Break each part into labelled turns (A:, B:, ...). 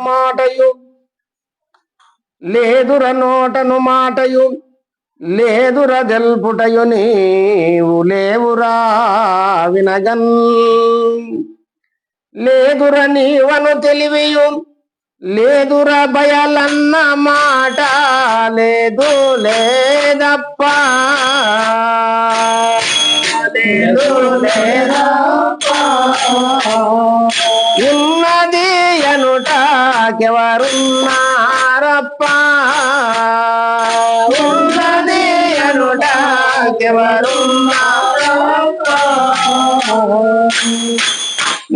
A: మాటయు లేదుర నోటను మాటయు లేదుర దెల్పుటయు నీవు లేవురా వినగన్ లేదుర నీవను తెలివియు లేదుర బయలన్న మాట లేదు లేదప్ప లేదు లేదప్ప ఉన్నది ఎనుటాకెవరున్నారప్ప ఉన్నది ఎనుటాకెవరున్నారప్ప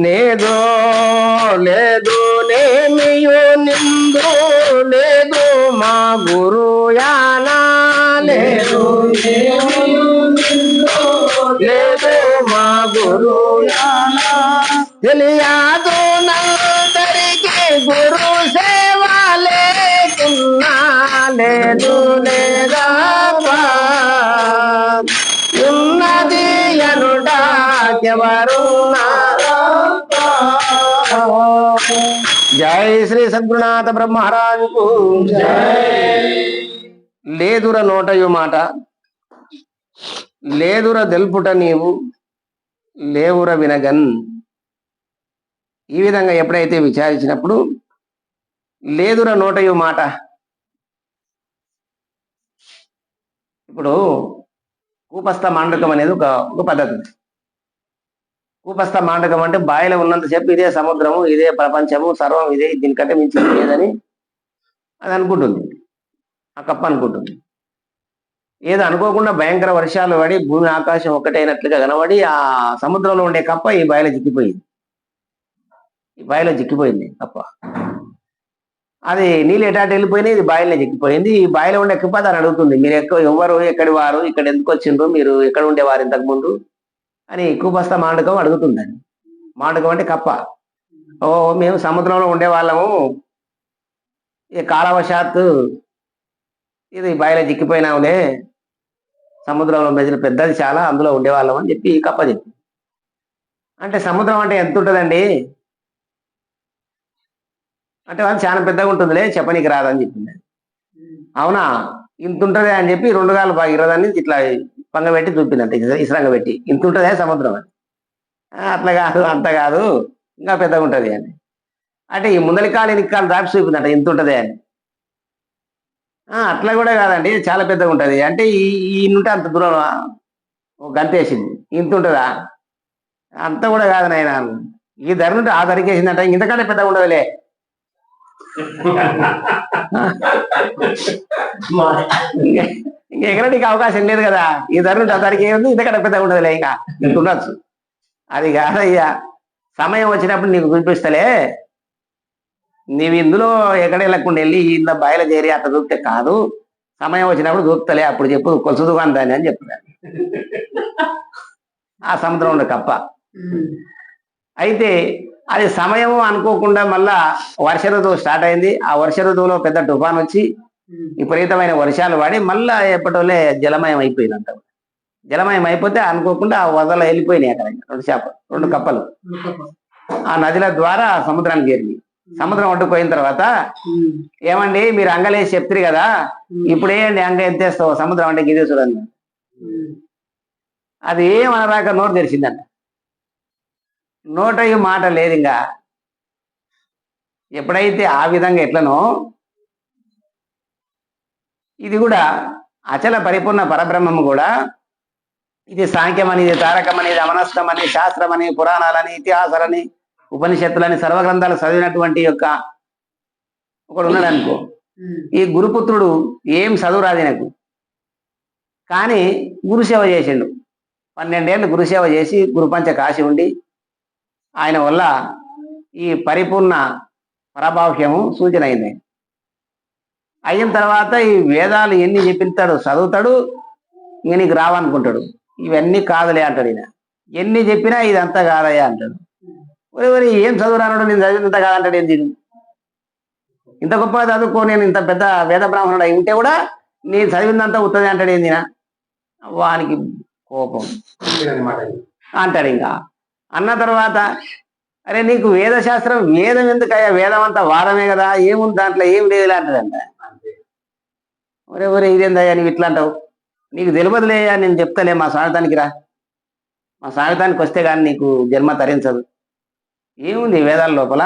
A: నేదో లేదు నేమియు నిందు లేదు మా గురుయాన లేదు లేదు మా గురుయాన తెలియదు నందరికి గురు సేవ లేకున్నా లేదు లేదా ఉన్నది ఎనుటాకెవరున్నారప్ప. జై శ్రీ సద్గురునాథ బ్రహ్మరాజుకు లేదుర నోటయు మాట లేదుర దెల్పుట నీవు లేవుర వినగన్. ఈ విధంగా ఎప్పుడైతే విచారించినప్పుడు లేదుర నోటయు మాట. ఇప్పుడు కూపస్థ మాండకం అనేది ఒక పద్ధతి. కూపస్థ మాండకం అంటే బాయిలో ఉన్నంతసేపు ఇదే సముద్రము, ఇదే ప్రపంచము, సర్వం ఇదే, దీనికంటే మించి లేదని అది అనుకుంటుంది. ఆ కప్ప అనుకుంటుంది. ఏదో అనుకోకుండా భయంకర వర్షాలు పడి భూమి ఆకాశం ఒక్కటైనట్లుగా కనబడి ఆ సముద్రంలో ఉండే కప్ప ఈ బాయిలో చిక్కిపోయింది. ఈ బాయిలో చిక్కిపోయింది కప్ప. అది నీళ్ళు ఎటాటి వెళ్ళిపోయినాయి, ఇది బాయిలో చిక్కిపోయింది. ఈ బాయిలో ఉండే కప్ప దాన్ని అడుగుతుంది, మీరు ఎవరు, ఎక్కడి వారు, ఇక్కడ ఎందుకు వచ్చిండ్రు, మీరు ఎక్కడ ఉండేవారు ఇంతకు ముందు అని కూపస్థ మాండకం అడుగుతుందని. మాండకం అంటే కప్ప. ఓ మేము సముద్రంలో ఉండేవాళ్ళము, ఈ కాలవశాత్తు ఇది బాయిలో చిక్కిపోయినావులే, సముద్రంలో మెజలు పెద్దది చాలా, అందులో ఉండేవాళ్ళం అని చెప్పి కప్ప చెప్పి. అంటే సముద్రం అంటే ఎంత ఉంటుందండి అంటే వాళ్ళు చాలా పెద్దగా ఉంటుందిలే, చెప్పనీకి రాదని చెప్పింది. అవునా ఇంత ఉంటుందే అని చెప్పి 2 గాలు ఇరదాన్ని ఇట్లా పంగబెట్టి చూపిందంట, ఇసరంగా పెట్టి, ఇంత ఉంటుందే సముద్రం అని. అట్లా కాదు, అంత కాదు, ఇంకా పెద్దగా ఉంటుంది అని. అంటే ఈ ముందలి కాలు ఎనికాలు దాటి చూపిందంట ఇంత ఉంటుందే అని. అట్లా కూడా కాదండి, చాలా పెద్దగా ఉంటుంది అంటే ఈ నుంటే అంత దూరం గంతేసింది, ఇంత ఉంటుందా, అంత కూడా కాదు నాయన, ఈ ధర నుండి ఆ ధరకేసిందంట, ఇంతకంటే పెద్దగా ఉండదులే. ఇంకా ఎగరడానికి అవకాశం లేదు కదా, ఈ ధర నుండి ఆ ధరకి ఉంది, ఇంతకంటే పెద్దగా ఉండదులే, ఇంకా ఇంత ఉండొచ్చు. అది కాదయ్యా, సమయం వచ్చినప్పుడు నీకు చూపిస్తలే, నీవు ఇందులో ఎక్కడ వెళ్ళకుండా వెళ్ళి ఇంత బాయిలో చేరి అట్లా చూపితే కాదు, సమయం వచ్చినప్పుడు చూపుతలే, అప్పుడు చెప్పు కొలుసుదుగాని దాన్ని అని చెప్తున్నాను ఆ సముద్రం ఉండే కప్ప. అయితే అది సమయము అనుకోకుండా మళ్ళా వర్ష ఋతువు స్టార్ట్ అయింది. ఆ వర్ష ఋతువులో పెద్ద తుఫాన్ వచ్చి విపరీతమైన వర్షాలు పడి మళ్ళా ఎప్పటివల్లే జలమయం అయిపోయిందంట. జలమయం అయిపోతే అనుకోకుండా ఆ వదల వెళ్ళిపోయినాయి అక్కడ 2 కప్పలు ఆ నదుల ద్వారా సముద్రానికి చేరింది. సముద్రం ఒడ్డుపోయిన తర్వాత ఏమండి మీరు అంగలేసి చెప్తారు కదా, ఇప్పుడు ఏంటి అంగ ఎంతేస్తావు సముద్రం అంటే గిదే చూడండి. అది ఏమనరాక నోరు తెరిచిందంట. నోటయ్య మాట లేదు. ఇంకా ఎప్పుడైతే ఆ విధంగా ఎట్లనో ఇది కూడా అచల పరిపూర్ణ పరబ్రహ్మము కూడా, ఇది సాంఖ్యమని, ఇది తారకమని, ఇది అమనస్కమని, శాస్త్రమని, పురాణాలని, ఇతిహాసాలని, ఉపనిషత్తులని, సర్వగ్రంథాలు చదివినటువంటి యొక్క ఒకడు ఉన్నాడు అనుకో. ఈ గురుపుత్రుడు ఏం చదువురాది నాకు, కానీ గురుసేవ చేసిండు. 12 ఏళ్ళు గురుసేవ చేసి గురుపంచ కాశి ఉండి ఆయన వల్ల ఈ పరిపూర్ణ పరభావ్యము సూచన అయింది. అయిన తర్వాత ఈ వేదాలు ఎన్ని చెప్పిస్తాడు, చదువుతాడు, ఇంక నీకు రావనుకుంటాడు. ఇవన్నీ కాదులే అంటాడు ఈయన. ఎన్ని చెప్పినా ఇదంతా కాదయ్యా అంటాడు. ఒరి ఏం చదువురాను, నేను చదివినంత కాదంటాడు. ఏంది ఇంత గొప్ప చదువుకో, నేను ఇంత పెద్ద వేద బ్రాహ్మణుడు అయి ఉంటే కూడా నేను చదివిందంతా ఉత్తది అంటాడు. ఏందినా వానికి కోపం అంటాడు. ఇంకా అన్న తర్వాత అరే నీకు వేదశాస్త్రం వేదం ఎందుకయ్యా, వేదం అంతా వాదమే కదా, ఏముంది దాంట్లో, ఏం లేదు అంటదంట. ఒరే ఒరే ఇదేందయ్యా నీవు ఇట్లా అంటావు, నీకు తెలియదులేయా, నేను చెప్తాలే, మా స్వాగతానికి రా, మా స్వాగతానికి వస్తే కానీ నీకు జన్మ తరించదు. ఏముంది వేదాల లోపల,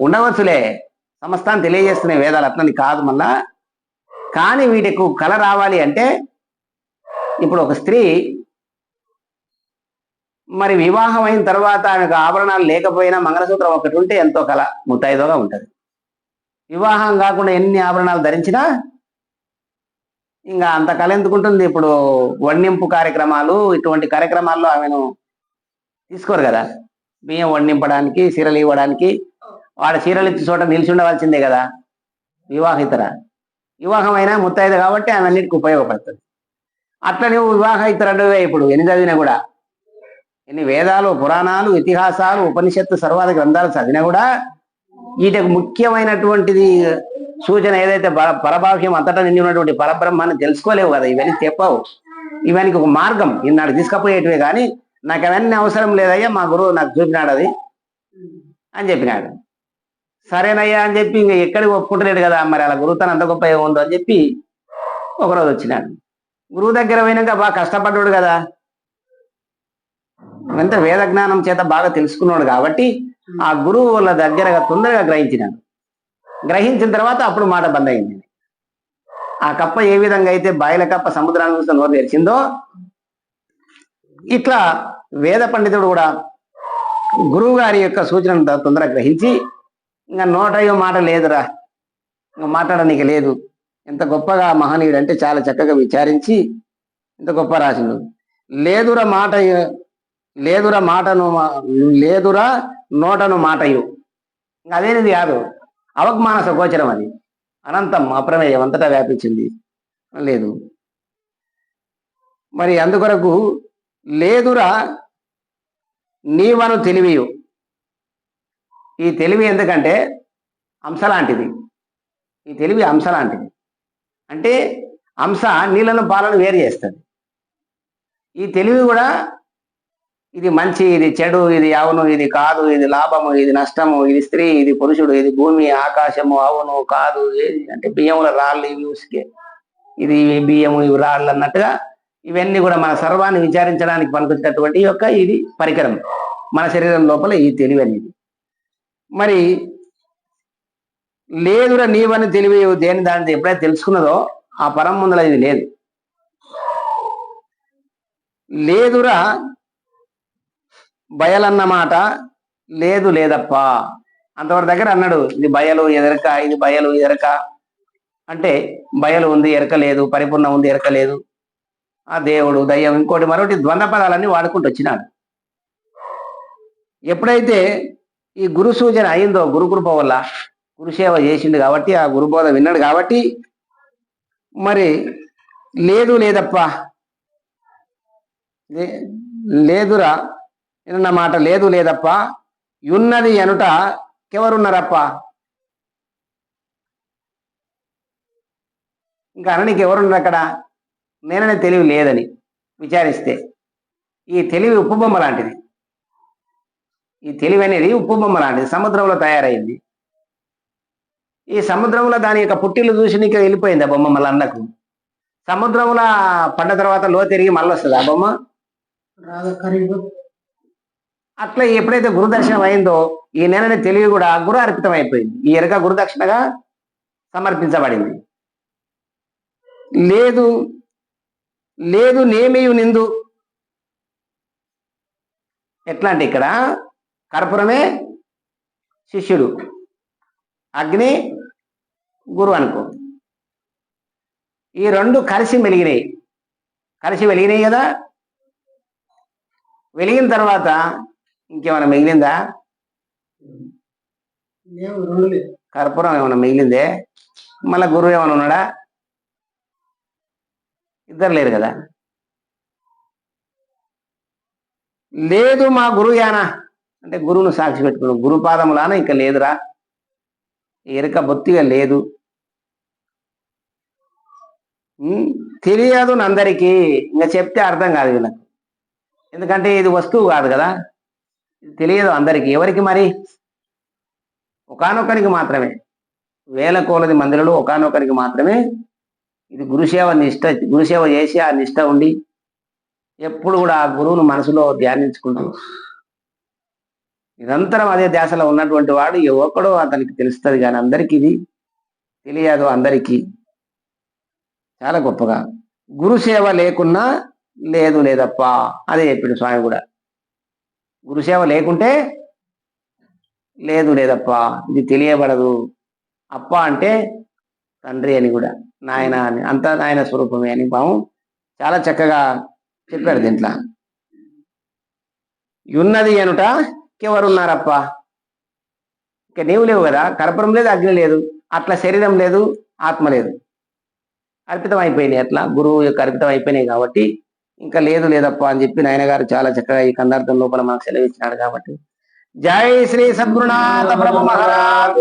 A: ఉండవచ్చులే, సమస్తాన్ని తెలియజేస్తున్నాయి వేదాలు, అట్లని కాదు మళ్ళా. కానీ వీటికి కళ రావాలి అంటే, ఇప్పుడు ఒక స్త్రీ మరి వివాహం అయిన తర్వాత ఆమెకు ఆభరణాలు లేకపోయినా మంగళసూత్రం ఒకటి ఉంటే ఎంతో కళ ముత్తైదుగా ఉంటది. వివాహం కాకుండా ఎన్ని ఆభరణాలు ధరించినా ఇంకా అంత కళ ఎందుకుంటుంది. ఇప్పుడు వడ్డింపు కార్యక్రమాలు, ఇటువంటి కార్యక్రమాల్లో ఆమెను తీసుకోరు కదా, బియ్యం వడ్డింపడానికి, చీరలు ఇవ్వడానికి, వాడు చీరలు ఇచ్చే చోట నిలిచి ఉండవలసిందే కదా. వివాహం అయినా ముత్తైదు కాబట్టి ఆమె అన్నిటికీ ఉపయోగపడుతుంది. అట్లా నువ్వు వివాహితురాలువే, ఇప్పుడు ఎన్ని చదివినా కూడా, ఎన్ని వేదాలు, పురాణాలు, ఇతిహాసాలు, ఉపనిషత్తు, సర్వాద గ్రంథాలు చదివినా కూడా వీటికి ముఖ్యమైనటువంటిది సూచన ఏదైతే పరభాష్యం అంతటా నిండి ఉన్నటువంటి పరబ్రహ్మాన్ని తెలుసుకోలేవు కదా, ఇవన్నీ చెప్పవు. ఇవన్నీ ఒక మార్గం, ఈనాడు తీసుకపోయేటివే, కానీ నాకు అవన్నీ అవసరం లేదయ్యా, మా గురువు నాకు చూపినాడు అది అని చెప్పినాడు. సరేనయ్యా అని చెప్పి ఇంక ఎక్కడికి ఒప్పుకుంటలేడు కదా, మరి అలా గురువుతనం అంత గొప్ప ఏముందో అని చెప్పి ఒకరోజు వచ్చినాడు. గురువు దగ్గర పోయినాక బాగా కష్టపడ్డాడు కదా, ఎంత వేద జ్ఞానం చేత బాగా తెలుసుకున్నాడు కాబట్టి ఆ గురువు వాళ్ళ దగ్గరగా తొందరగా గ్రహించినాడు. గ్రహించిన తర్వాత అప్పుడు మాట బంద్ అయింది. ఆ కప్ప ఏ విధంగా అయితే బాయిల కప్ప సముద్రాన్ని చూస్తే నోరు తెరిచిందో, ఇట్లా వేద పండితుడు కూడా గురువు గారి యొక్క సూచనను తొందరగా గ్రహించి, ఇంకా నోటయో మాట లేదురా, ఇంకా మాట్లాడనీకి లేదు, ఎంత గొప్పగా మహనీయుడు అంటే చాలా చక్కగా విచారించి ఎంత గొప్ప రాసిండు. లేదురా మాట, లేదురా మాటను, లేదురా నోటను మాటయు, ఇంకా అదేనిది కాదు, అవగ్మానస గోచరం, అది అనంతం అప్రమేయం, అంతటా వ్యాపించింది లేదు. మరి అందుకొరకు లేదురా నీవను తెలివియు, ఈ తెలివి ఎందుకంటే అంశ లాంటిది, ఈ తెలివి అంశ లాంటిది. అంటే అంశ నీళ్ళను పాలను వేరు చేస్తుంది. ఈ తెలివి కూడా ఇది మంచి, ఇది చెడు, ఇది అవును, ఇది కాదు, ఇది లాభము, ఇది నష్టము, ఇది స్త్రీ, ఇది పురుషుడు, ఇది భూమి ఆకాశము, అవును కాదు, ఏది అంటే బియ్యముల రాళ్ళు, ఇవి ఉసుకే, ఇది బియ్యము, ఇవి రాళ్ళు అన్నట్టుగా ఇవన్నీ కూడా మన సర్వాన్ని విచారించడానికి పనికొచ్చేటటువంటి యొక్క ఇది పరికరం మన శరీరం లోపల, ఈ తెలివి అనేది. మరి లేదురా నీవని తెలివి దేని దాని ఎప్పుడైతే తెలుసుకున్నదో ఆ పరం ముందల ఇది లేదు. లేదురా బయలన్నమాట, లేదు లేదప్ప అంతవరకు దగ్గర అన్నాడు. ఇది బయలు ఎదరక, ఇది బయలు ఎరక అంటే బయలు ఉంది ఎరక లేదు, పరిపూర్ణ ఉంది ఎరక లేదు, ఆ దేవుడు దయ్యం ఇంకోటి మరొకటి ద్వంద్వ పదాలన్నీ వాడుకుంటూ వచ్చినాడు. ఎప్పుడైతే ఈ గురు సూచన అయిందో, గురుకృప వల్ల గురుసేవ చేసిండు కాబట్టి, ఆ గురుబోధ విన్నాడు కాబట్టి, మరి లేదు లేదప్ప, లేదురా నిన్న మాట లేదు లేదప్ప, యున్నది అనుట కెవరున్నారప్ప, ఇంకా అననికి ఎవరున్నారు అక్కడ, నేననే తెలివి లేదని విచారిస్తే, ఈ తెలివి ఉప్పు బొమ్మ లాంటిది, ఈ తెలివి అనేది ఉప్పు బొమ్మ లాంటిది, సముద్రంలో తయారైంది. ఈ సముద్రంలో దాని యొక్క పుట్టిలు చూసి నీకు వెళ్ళిపోయింది ఆ బొమ్మ. మళ్ళీ అన్నకు సముద్రంలో పడ్డ తర్వాత లో తిరిగి మళ్ళీ వస్తుంది ఆ బొమ్మ. అట్లా ఎప్పుడైతే గురుదర్శనం అయిందో ఈ నేననే తెలివి కూడా గురు అర్పితం అయిపోయింది, ఈ ఎరక గురుదక్షిణగా సమర్పించబడింది. లేదు లేదు నేమియు నిందు, ఎట్లా అంటే ఇక్కడ కర్పూరమే శిష్యుడు, అగ్ని గురు అనుకో, ఈ రెండు కలిసి వెలిగినాయి కదా. వెలిగిన తర్వాత ఇంకేమైనా మిగిలిందా? కర్పూరం ఏమైనా మిగిలిందే? మళ్ళా గురువు ఏమైనా ఉన్నాడా? ఇద్దరు లేరు కదా. లేదు మా గురువు యానా అంటే గురువును సాక్షి పెట్టుకున్నాడు, గురుపాదములాన ఇంకా లేదురా, ఎరుక బొత్తిగా లేదు. తెలియదు అందరికీ, ఇంకా చెప్తే అర్థం కాదు వీళ్ళకి, ఎందుకంటే ఇది వస్తువు కాదు కదా. ఇది తెలియదు అందరికి. ఎవరికి మరి? ఒకానొకరికి మాత్రమే, వేల కోలది మందిలో ఒకానొకరికి మాత్రమే ఇది గురుసేవ నిష్ట. గురుసేవ చేసి ఆ నిష్ట ఉండి ఎప్పుడు కూడా ఆ గురువును మనసులో ధ్యానించుకుంటూ నిరంతరం అదే ధ్యాసలో ఉన్నటువంటి వాడు ఒక్కడో అతనికి తెలుస్తుంది, కానీ అందరికీ ఇది తెలియదు. అందరికీ చాలా గొప్పగా గురుసేవ లేకున్నా లేదు లేదప్ప అదే చెప్పిండు స్వామి కూడా. గురుసేవ లేకుంటే లేదు లేదప్ప, ఇది తెలియబడదు. అప్ప అంటే తండ్రి అని కూడా, నాయన అని, అంతా నాయన స్వరూపమే అని పాము చాలా చక్కగా చెప్పాడు దీంట్లో. ఉన్నది అనుట ఎవరున్నారప్ప, ఇక నీవు లేవు కదా, కర్పూరం లేదు, అగ్ని లేదు, అట్లా శరీరం లేదు, ఆత్మ లేదు, అర్పితం అయిపోయినాయి. అట్లా గురువు యొక్క అర్పితం అయిపోయినాయి కాబట్టి ఇంకా లేదు లేదప్ప అని చెప్పి నాయన గారు చాలా చక్కగా ఈ కందార్థం లోపల మనకు సెలవిచ్చినాడు. కాబట్టి జై శ్రీ సద్గురునాథ ప్రభు మహారాజ్.